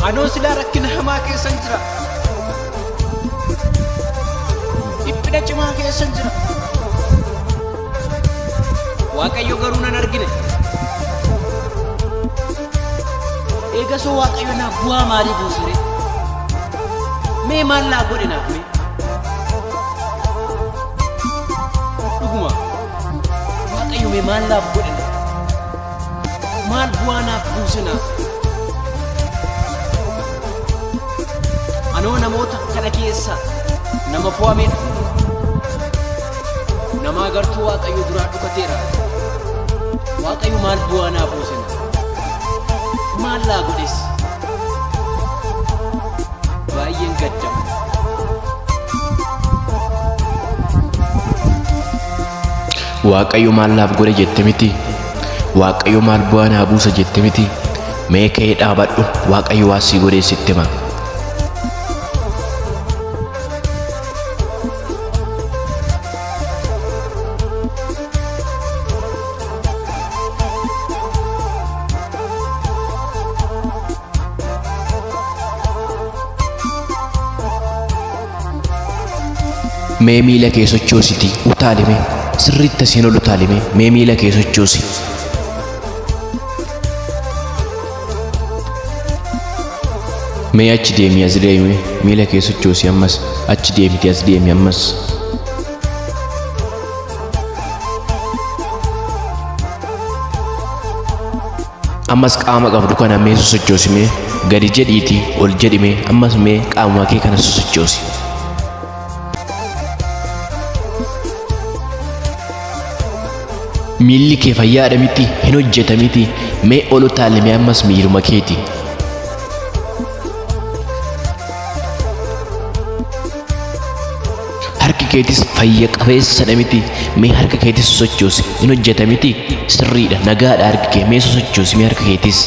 Anoo silaa rakkina hamaa keessan jira. Dhiphina cimaa keessan jira. Waaqayyo garuu nan argine. Eegasoo Waaqayyo naaf bu'aa maalii buusire? Mee maal naa godhe naaf mee? Dhuguma Waaqayyo mee maal naaf godhe naaf? Maal bu'aa naaf buuse naaf? Anoo namoota kana keessa nama fo'amedha. Nama agartuu Waaqayyo duraa dhukateera. Waaqayyo maal bu'aa naaf buuse naaf? Maal laa godhes? Baay'een gaddama. Waaqayyo maal naaf godhe jette miti? Waaqayyo maal bu'aa naa buusa jette miti? Mee ka'ee dhaabadhu, Waaqayyo waan sii godhe sitti hima. Mee miila kee sochoositi utaalime sirriitti asiin ol utaalime mee miila kee sochoosi. Mee achi deemi as deemi miila kee sochoosi ammas achi deemiti as deemi ammas. Ammas qaama qabdu kana mee sochoosi mee gadi jedhiiti ol jedhime ammas mee qaama kee kana sochoosi. Miilli kee fayyaadha miti hin hojjeta miti mee ol utaalime ammas miiluma keeti. Harki keetis fayya qabeessadha miti mee harka keetis sochoosi hin hojjeta miti sirriidha nagaadha harki kee mee sochoosi mee harka keetis.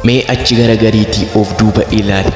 Mee achi garagariitii of duuba ilaali.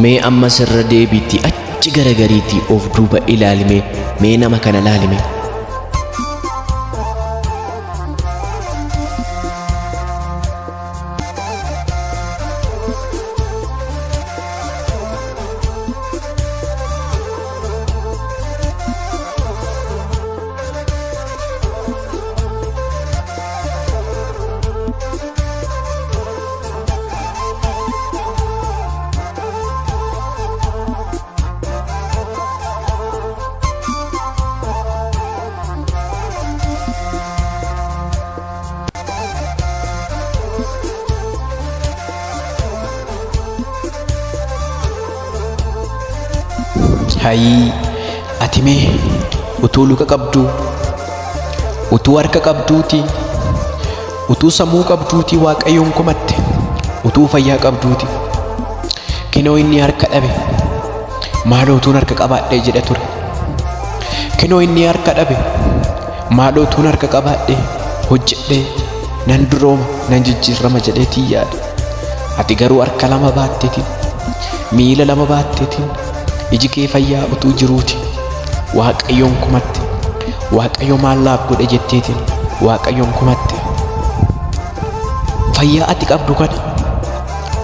Mee amma sirra deebiitii achi garagariitii of duuba ilaalime mee nama kana laalime. Hayii ati mee utuu luka qabduu utuu harka qabduuti utuu sammuu qabduuti Waaqayyoon komatte utuu fayyaa qabduuti kinoo inni harka dhabe maaloo utuun harka qabaadhee jedha ture. Kinoo inni harka dhabe maaloo utuun harka qabaadhee hojjedhee nan durooma nan jijjiirama jedheetii yaada. Ati garuu harka lama baatteetiin miila lama baatteetiin iji kee fayyaa utuu jiruuti Waaqayyoon komatte. Waaqayyo maal naaf godhe jetteetiin Waaqayyoon komatte. Fayyaa ati qabdu kana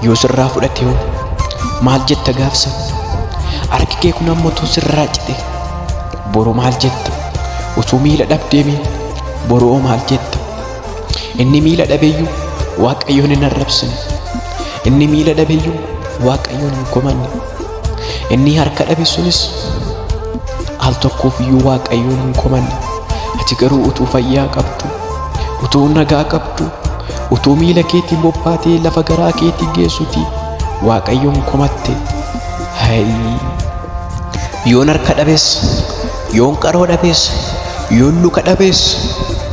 yoo sirraa fudhate hoo maal jetta gaafsa? Harki kee kun ammoo utuu sirraa cite boru maal jetta? Utuu miila dhabdeemi boru maal jetta? Inni miila dhabeeyyuu Waaqayyoon hin arrabsine. Inni miila dhabeeyyuu Waaqayyoon hin komanne. Inni harka dhabe sunis al tokkoof iyyuu Waaqayyoon hin komanne. Ati garuu utuu fayyaa qabdu utuu nagaa qabdu utuu miila keetiin bobbaatee lafa garaa keetiin geessuti waaqayyoon komatte yoon harka dhabees yoon qaroo dhabees yoon luka dhabees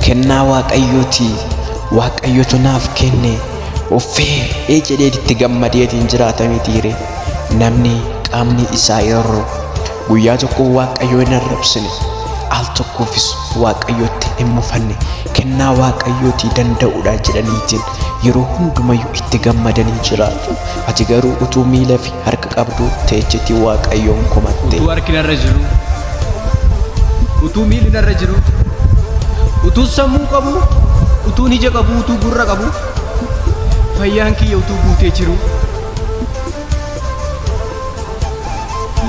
kennaa waaqayyooti. Waaqayyotu naaf kenne uffee jedhee itti gammadeetiin jiraatame tiire. Namni qaamni isaa yeroo guyyaa tokko waaqayyoo hin arrabsine al tokkoofis waaqayyootti hin mufanne kennaa waaqayyooti danda'uudha jedhaniitiin yeroo hundumayyuu itti gammadanii jiraatu. Ati garuu utuu miila fi harka qabdu teechetti waaqayyoon komatte. Utuu harki narra jiru, utuu miilli narra jiru, utuu sammuu qabu, utuu ija qabu, utuu gurra qabu, fayyaan kiyya utuu guutee jiru,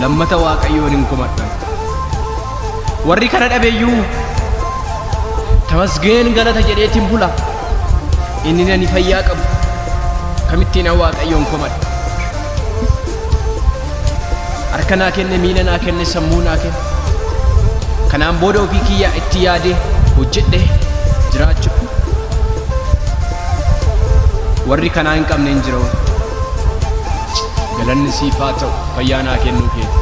lammata waaqayyoon hin komadhan. Warri kana dhabeeyyuu tamasgeen galata jedheetiin bula. Inni nani fayyaa qabu kamittiin waaqayyoon komadha. Harka naa kenne, miila naa kenne, sammuu naa kenne. Kanaan booda ofii kiyyaa itti yaadee hojjedhe jiraachuu. Warri kanaa hin qabne hin jiru. Galanni siif haa ta'u fayyaa naa kennuu keeti.